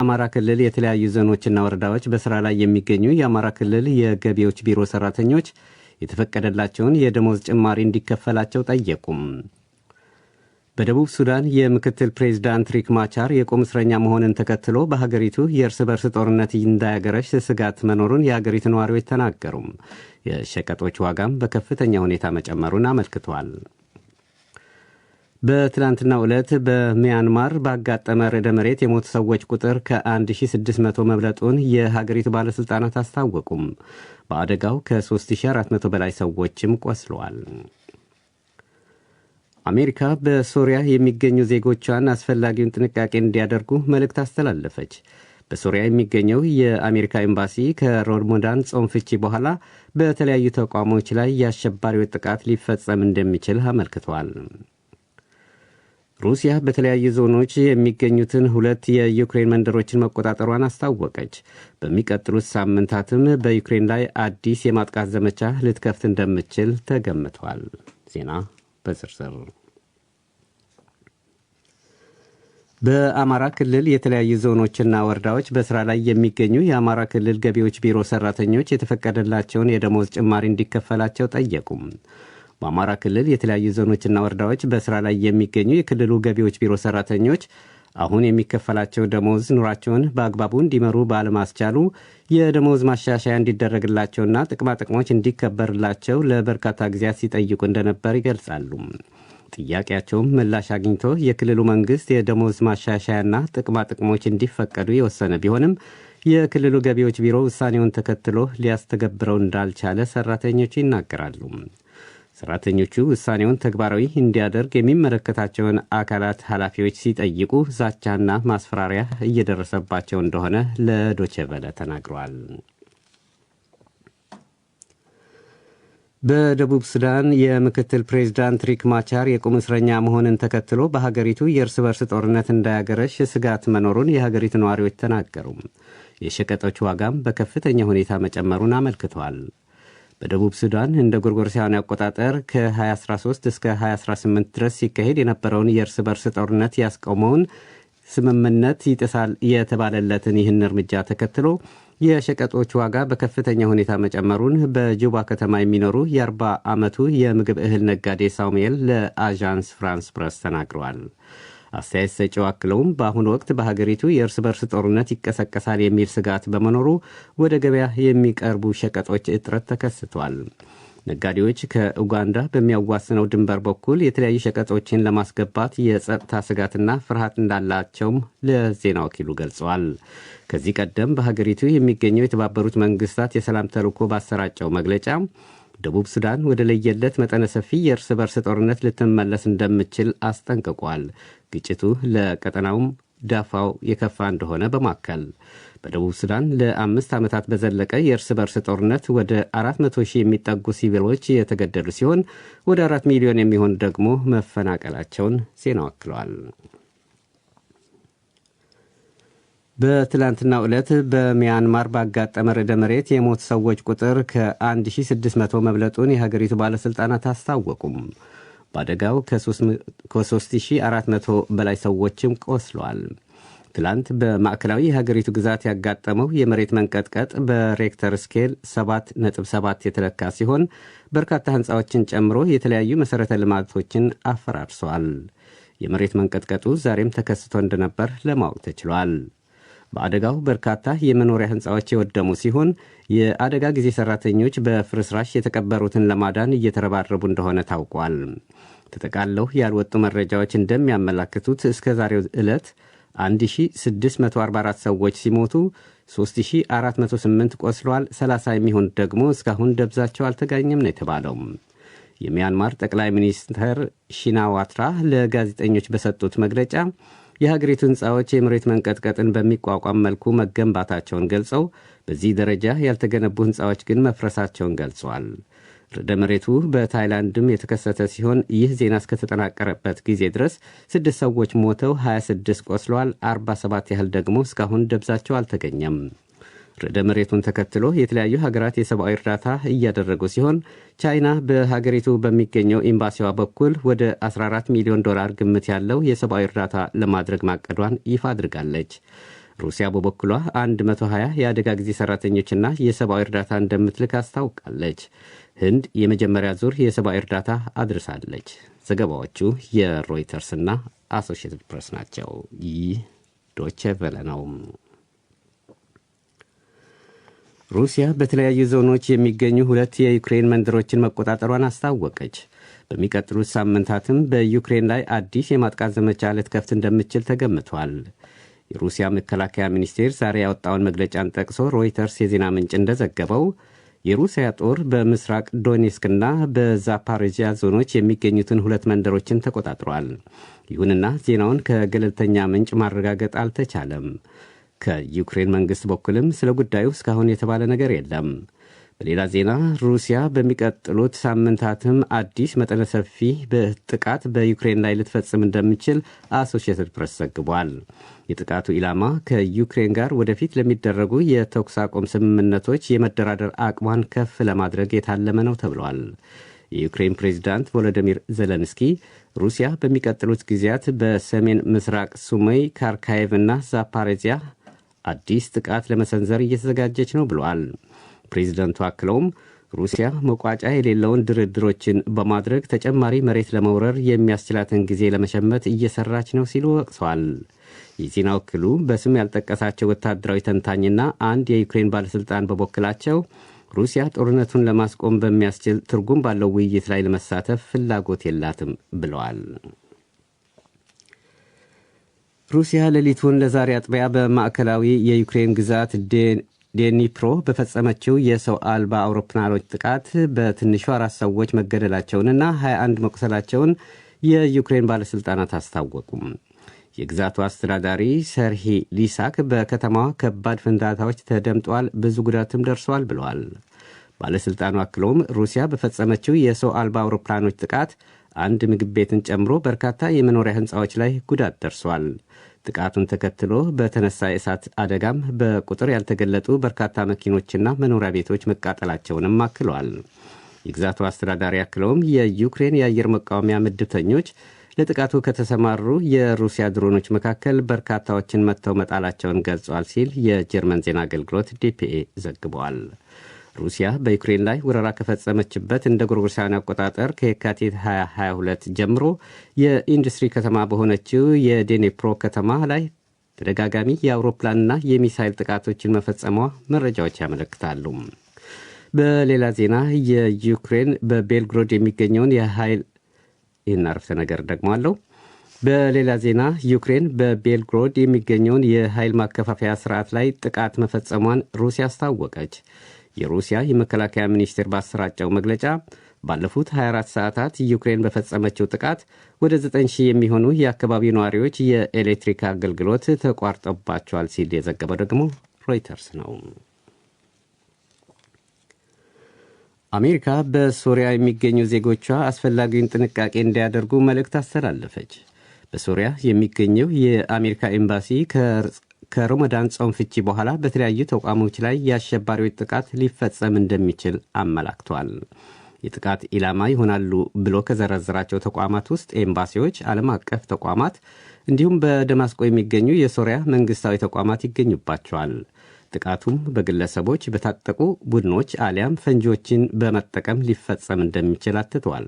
አማራ ክልል የተለያዩ ዞኖችና ወረዳዎች በስራ ላይ የሚገኙ የአማራ ክልል የገቢዎች ቢሮ ሰራተኞች የተፈቀደላቸውን የደሞዝ ጭማሪ እንዲከፈላቸው ጠየቁም። በደቡብ ሱዳን የምክትል ፕሬዝዳንት ሪክ ማቻር የቁም እስረኛ መሆንን ተከትሎ በሀገሪቱ የእርስ በርስ ጦርነት እንዳያገረሽ ስጋት መኖሩን የሀገሪቱ ነዋሪዎች ተናገሩም። የሸቀጦች ዋጋም በከፍተኛ ሁኔታ መጨመሩን አመልክቷል። በትላንትናው ዕለት በሚያንማር ባጋጠመ ርዕደ መሬት የሞቱ ሰዎች ቁጥር ከ1600 መብለጡን የሀገሪቱ ባለሥልጣናት አስታወቁም። በአደጋው ከ3400 በላይ ሰዎችም ቆስለዋል። አሜሪካ በሶሪያ የሚገኙ ዜጎቿን አስፈላጊውን ጥንቃቄ እንዲያደርጉ መልእክት አስተላለፈች። በሶሪያ የሚገኘው የአሜሪካ ኤምባሲ ከሮመዳን ጾም ፍቺ በኋላ በተለያዩ ተቋሞች ላይ የአሸባሪዎች ጥቃት ሊፈጸም እንደሚችል አመልክቷል። ሩሲያ በተለያዩ ዞኖች የሚገኙትን 2 የዩክሬን መንደሮችን መቆጣጠሯን አስታወቀች። በሚቀጥሉት ሳምንታትም በዩክሬን ላይ አዲስ የማጥቃት ዘመቻ ልትከፍት እንደምትችል ተገምቷል። ዜና በዝርዝር በአማራ ክልል የተለያዩ ዞኖችና ወረዳዎች በስራ ላይ የሚገኙ የአማራ ክልል ገቢዎች ቢሮ ሰራተኞች የተፈቀደላቸውን የደሞዝ ጭማሪ እንዲከፈላቸው ጠየቁም። በአማራ ክልል የተለያዩ ዞኖችና ወረዳዎች በስራ ላይ የሚገኙ የክልሉ ገቢዎች ቢሮ ሰራተኞች አሁን የሚከፈላቸው ደሞዝ ኑሯቸውን በአግባቡ እንዲመሩ ባለማስቻሉ የደሞዝ ማሻሻያ እንዲደረግላቸውና ጥቅማጥቅሞች እንዲከበርላቸው ለበርካታ ጊዜያት ሲጠይቁ እንደነበር ይገልጻሉ። ጥያቄያቸውም ምላሽ አግኝቶ የክልሉ መንግሥት የደሞዝ ማሻሻያና ጥቅማጥቅሞች እንዲፈቀዱ የወሰነ ቢሆንም የክልሉ ገቢዎች ቢሮ ውሳኔውን ተከትሎ ሊያስተገብረው እንዳልቻለ ሰራተኞቹ ይናገራሉ። ሰራተኞቹ ውሳኔውን ተግባራዊ እንዲያደርግ የሚመለከታቸውን አካላት ኃላፊዎች ሲጠይቁ ዛቻና ማስፈራሪያ እየደረሰባቸው እንደሆነ ለዶቼ ቬለ ተናግረዋል። በደቡብ ሱዳን የምክትል ፕሬዝዳንት ሪክ ማቻር የቁም እስረኛ መሆንን ተከትሎ በሀገሪቱ የእርስ በርስ ጦርነት እንዳያገረሽ ስጋት መኖሩን የሀገሪቱ ነዋሪዎች ተናገሩ። የሸቀጦች ዋጋም በከፍተኛ ሁኔታ መጨመሩን አመልክቷል። በደቡብ ሱዳን እንደ ጎርጎሮሳውያን አቆጣጠር ከ2013 እስከ 2018 ድረስ ሲካሄድ የነበረውን የእርስ በርስ ጦርነት ያስቆመውን ስምምነት ይጥሳል የተባለለትን ይህን እርምጃ ተከትሎ የሸቀጦች ዋጋ በከፍተኛ ሁኔታ መጨመሩን በጁባ ከተማ የሚኖሩ የ40 ዓመቱ የምግብ እህል ነጋዴ ሳሙኤል ለአዣንስ ፍራንስ ፕረስ ተናግረዋል። አስተያየት ሰጪው አክለውም በአሁኑ ወቅት በሀገሪቱ የእርስ በርስ ጦርነት ይቀሰቀሳል የሚል ስጋት በመኖሩ ወደ ገበያ የሚቀርቡ ሸቀጦች እጥረት ተከስቷል። ነጋዴዎች ከኡጋንዳ በሚያዋስነው ድንበር በኩል የተለያዩ ሸቀጦችን ለማስገባት የጸጥታ ስጋትና ፍርሃት እንዳላቸውም ለዜና ወኪሉ ገልጸዋል። ከዚህ ቀደም በሀገሪቱ የሚገኘው የተባበሩት መንግስታት የሰላም ተልዕኮ ባሰራጨው መግለጫ ደቡብ ሱዳን ወደ ለየለት መጠነ ሰፊ የእርስ በርስ ጦርነት ልትመለስ እንደምትችል አስጠንቅቋል። ግጭቱ ለቀጠናውም ዳፋው የከፋ እንደሆነ በማከል በደቡብ ሱዳን ለ5 ዓመታት በዘለቀ የእርስ በርስ ጦርነት ወደ 400 ሺህ የሚጠጉ ሲቪሎች የተገደሉ ሲሆን ወደ 4 ሚሊዮን የሚሆኑ ደግሞ መፈናቀላቸውን ዜናው አክለዋል። በትላንትናው ዕለት በሚያንማር ባጋጠመ ርዕደ መሬት የሞቱ ሰዎች ቁጥር ከ1600 መብለጡን የሀገሪቱ ባለሥልጣናት አስታወቁም። በአደጋው ከ3400 በላይ ሰዎችም ቆስለዋል። ትላንት በማዕከላዊ የሀገሪቱ ግዛት ያጋጠመው የመሬት መንቀጥቀጥ በሬክተር ስኬል 7.7 የተለካ ሲሆን በርካታ ሕንፃዎችን ጨምሮ የተለያዩ መሠረተ ልማቶችን አፈራርሰዋል። የመሬት መንቀጥቀጡ ዛሬም ተከስቶ እንደነበር ለማወቅ ተችሏል። በአደጋው በርካታ የመኖሪያ ሕንፃዎች የወደሙ ሲሆን የአደጋ ጊዜ ሠራተኞች በፍርስራሽ የተቀበሩትን ለማዳን እየተረባረቡ እንደሆነ ታውቋል። ተጠቃለው ያልወጡ መረጃዎች እንደሚያመላክቱት እስከ ዛሬው ዕለት 1644 ሰዎች ሲሞቱ 3408 ቆስለዋል። 30 የሚሆኑት ደግሞ እስካሁን ደብዛቸው አልተገኘም ነው የተባለው። የሚያንማር ጠቅላይ ሚኒስትር ሺናዋትራ ለጋዜጠኞች በሰጡት መግለጫ የሀገሪቱ ሕንፃዎች የመሬት መንቀጥቀጥን በሚቋቋም መልኩ መገንባታቸውን ገልጸው በዚህ ደረጃ ያልተገነቡ ሕንፃዎች ግን መፍረሳቸውን ገልጸዋል። ርዕደ መሬቱ በታይላንድም የተከሰተ ሲሆን ይህ ዜና እስከተጠናቀረበት ጊዜ ድረስ 6 ሰዎች ሞተው 26 ቆስለዋል። 47 ያህል ደግሞ እስካሁን ደብዛቸው አልተገኘም። ርዕደ መሬቱን ተከትሎ የተለያዩ ሀገራት የሰብአዊ እርዳታ እያደረጉ ሲሆን ቻይና በሀገሪቱ በሚገኘው ኤምባሲዋ በኩል ወደ $14 ሚሊዮን ግምት ያለው የሰብአዊ እርዳታ ለማድረግ ማቀዷን ይፋ አድርጋለች። ሩሲያ በበኩሏ 120 የአደጋ ጊዜ ሠራተኞችና የሰብአዊ እርዳታ እንደምትልክ አስታውቃለች። ህንድ የመጀመሪያ ዙር የሰብአዊ እርዳታ አድርሳለች። ዘገባዎቹ የሮይተርስና አሶሺየትድ ፕሬስ ናቸው። ይህ ዶቼ ቬለ ነው። ሩሲያ በተለያዩ ዞኖች የሚገኙ 2 የዩክሬን መንደሮችን መቆጣጠሯን አስታወቀች። በሚቀጥሉት ሳምንታትም በዩክሬን ላይ አዲስ የማጥቃት ዘመቻ ልትከፍት እንደምትችል ተገምቷል። የሩሲያ መከላከያ ሚኒስቴር ዛሬ ያወጣውን መግለጫን ጠቅሶ ሮይተርስ የዜና ምንጭ እንደዘገበው የሩሲያ ጦር በምስራቅ ዶኔስክና በዛፓሬጂያ ዞኖች የሚገኙትን 2 መንደሮችን ተቆጣጥሯል። ይሁንና ዜናውን ከገለልተኛ ምንጭ ማረጋገጥ አልተቻለም። ከዩክሬን መንግሥት በኩልም ስለ ጉዳዩ እስካሁን የተባለ ነገር የለም። በሌላ ዜና ሩሲያ በሚቀጥሉት ሳምንታትም አዲስ መጠነ ሰፊ ጥቃት በዩክሬን ላይ ልትፈጽም እንደምችል አሶሺየትድ ፕሬስ ዘግቧል። የጥቃቱ ኢላማ ከዩክሬን ጋር ወደፊት ለሚደረጉ የተኩስ አቁም ስምምነቶች የመደራደር አቅሟን ከፍ ለማድረግ የታለመ ነው ተብሏል። የዩክሬን ፕሬዚዳንት ቮሎዲሚር ዜሌንስኪ ሩሲያ በሚቀጥሉት ጊዜያት በሰሜን ምስራቅ ሱሜይ፣ ካርካየቭ እና ዛፓሬዚያ አዲስ ጥቃት ለመሰንዘር እየተዘጋጀች ነው ብለዋል። ፕሬዚደንቱ አክለውም ሩሲያ መቋጫ የሌለውን ድርድሮችን በማድረግ ተጨማሪ መሬት ለመውረር የሚያስችላትን ጊዜ ለመሸመት እየሰራች ነው ሲሉ ወቅሰዋል። የዜና ወኪሉ በስም ያልጠቀሳቸው ወታደራዊ ተንታኝና አንድ የዩክሬን ባለሥልጣን በበኩላቸው ሩሲያ ጦርነቱን ለማስቆም በሚያስችል ትርጉም ባለው ውይይት ላይ ለመሳተፍ ፍላጎት የላትም ብለዋል። ሩሲያ ሌሊቱን ለዛሬ አጥቢያ በማዕከላዊ የዩክሬን ግዛት ዴኒፕሮ በፈጸመችው የሰው አልባ አውሮፕላኖች ጥቃት በትንሹ 4 ሰዎች መገደላቸውንና 21 መቁሰላቸውን የዩክሬን ባለሥልጣናት አስታወቁም። የግዛቱ አስተዳዳሪ ሰርሂ ሊሳክ በከተማዋ ከባድ ፍንዳታዎች ተደምጧል፣ ብዙ ጉዳትም ደርሷል ብለዋል። ባለሥልጣኑ አክለውም ሩሲያ በፈጸመችው የሰው አልባ አውሮፕላኖች ጥቃት አንድ ምግብ ቤትን ጨምሮ በርካታ የመኖሪያ ሕንፃዎች ላይ ጉዳት ደርሷል። ጥቃቱን ተከትሎ በተነሳ የእሳት አደጋም በቁጥር ያልተገለጡ በርካታ መኪኖችና መኖሪያ ቤቶች መቃጠላቸውንም አክለዋል። የግዛቱ አስተዳዳሪ አክለውም የዩክሬን የአየር መቃወሚያ ምድብተኞች ለጥቃቱ ከተሰማሩ የሩሲያ ድሮኖች መካከል በርካታዎችን መጥተው መጣላቸውን ገልጿል ሲል የጀርመን ዜና አገልግሎት ዲፒኤ ዘግቧል። ሩሲያ በዩክሬን ላይ ወረራ ከፈጸመችበት እንደ ጎርጎሮሳውያን አቆጣጠር ከየካቲት 2022 ጀምሮ የኢንዱስትሪ ከተማ በሆነችው የዴኔፕሮ ከተማ ላይ ተደጋጋሚ የአውሮፕላንና የሚሳይል ጥቃቶችን መፈጸሟ መረጃዎች ያመለክታሉ። በሌላ ዜና የዩክሬን በቤልግሮድ የሚገኘውን የኃይል ይህን አረፍተ ነገር ደግሟለሁ። በሌላ ዜና ዩክሬን በቤልግሮድ የሚገኘውን የኃይል ማከፋፈያ ስርዓት ላይ ጥቃት መፈጸሟን ሩሲያ አስታወቀች። የሩሲያ የመከላከያ ሚኒስቴር ባሰራጨው መግለጫ ባለፉት 24 ሰዓታት ዩክሬን በፈጸመችው ጥቃት ወደ 9,000 የሚሆኑ የአካባቢው ነዋሪዎች የኤሌክትሪክ አገልግሎት ተቋርጦባቸዋል ሲል የዘገበው ደግሞ ሮይተርስ ነው። አሜሪካ በሶሪያ የሚገኙ ዜጎቿ አስፈላጊውን ጥንቃቄ እንዲያደርጉ መልእክት አስተላለፈች። በሶሪያ የሚገኘው የአሜሪካ ኤምባሲ ከረመዳን ጾም ፍቺ በኋላ በተለያዩ ተቋሞች ላይ የአሸባሪዎች ጥቃት ሊፈጸም እንደሚችል አመላክቷል። የጥቃት ኢላማ ይሆናሉ ብሎ ከዘረዘራቸው ተቋማት ውስጥ ኤምባሲዎች፣ ዓለም አቀፍ ተቋማት እንዲሁም በደማስቆ የሚገኙ የሶሪያ መንግሥታዊ ተቋማት ይገኙባቸዋል። ጥቃቱም በግለሰቦች፣ በታጠቁ ቡድኖች አሊያም ፈንጂዎችን በመጠቀም ሊፈጸም እንደሚችል አትተዋል።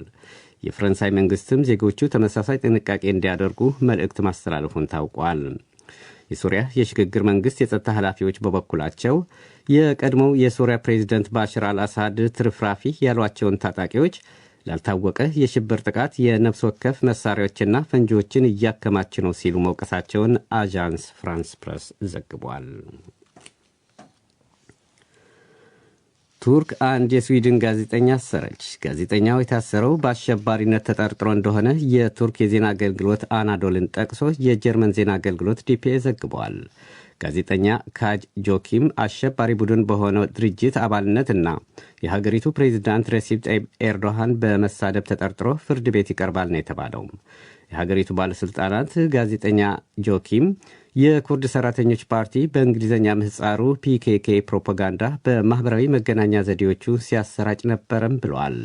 የፈረንሳይ መንግሥትም ዜጎቹ ተመሳሳይ ጥንቃቄ እንዲያደርጉ መልእክት ማስተላለፉን ታውቋል። የሶሪያ የሽግግር መንግሥት የጸጥታ ኃላፊዎች በበኩላቸው የቀድሞው የሶሪያ ፕሬዚደንት ባሽር አልአሳድ ትርፍራፊ ያሏቸውን ታጣቂዎች ላልታወቀ የሽብር ጥቃት የነፍስ ወከፍ መሣሪያዎችና ፈንጂዎችን እያከማች ነው ሲሉ መውቀሳቸውን አዣንስ ፍራንስ ፕረስ ዘግቧል። ቱርክ አንድ የስዊድን ጋዜጠኛ አሰረች። ጋዜጠኛው የታሰረው በአሸባሪነት ተጠርጥሮ እንደሆነ የቱርክ የዜና አገልግሎት አናዶልን ጠቅሶ የጀርመን ዜና አገልግሎት ዲፒኤ ዘግቧል። ጋዜጠኛ ካጅ ጆኪም አሸባሪ ቡድን በሆነው ድርጅት አባልነትና የሀገሪቱ ፕሬዚዳንት ረሲፕ ጣይብ ኤርዶሃን በመሳደብ ተጠርጥሮ ፍርድ ቤት ይቀርባል ነው የተባለው። የሀገሪቱ ባለሥልጣናት ጋዜጠኛ ጆኪም የኩርድ ሠራተኞች ፓርቲ በእንግሊዝኛ ምህፃሩ ፒኬኬ ፕሮፓጋንዳ በማኅበራዊ መገናኛ ዘዴዎቹ ሲያሰራጭ ነበረም ብለዋል።